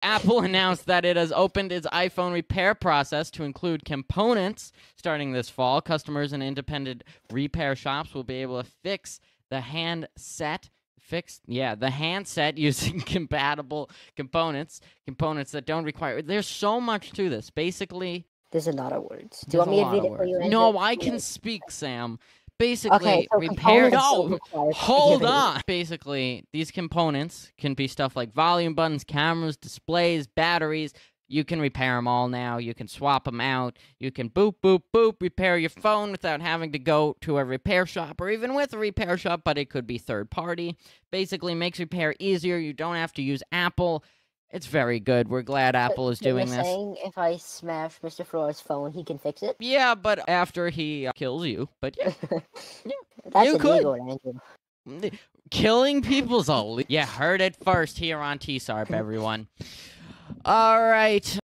Apple announced that it has opened its iPhone repair process to include components starting this fall. Customers and independent repair shops will be able to fix the handset using compatible components that don't require. There's so much to this. Basically, there's a lot of words. Do you want me to read it for you? No, I can speak, Sam. Basically, okay, so repair. No, hold on. Basically, these components can be stuff like volume buttons, cameras, displays, batteries. You can repair them all now. You can swap them out. You can boop, boop, boop, repair your phone without having to go to a repair shop or even with a repair shop, but it could be third party. Basically, makes repair easier. You don't have to use Apple. It's very good. We're glad Apple is doing this. You're saying if I smash Mr. Flora's phone, he can fix it? Yeah, but after he kills you. But yeah. That's illegal, Andrew. Killing people's illegal. Yeah, heard it first here on T-Sarp, everyone. All right.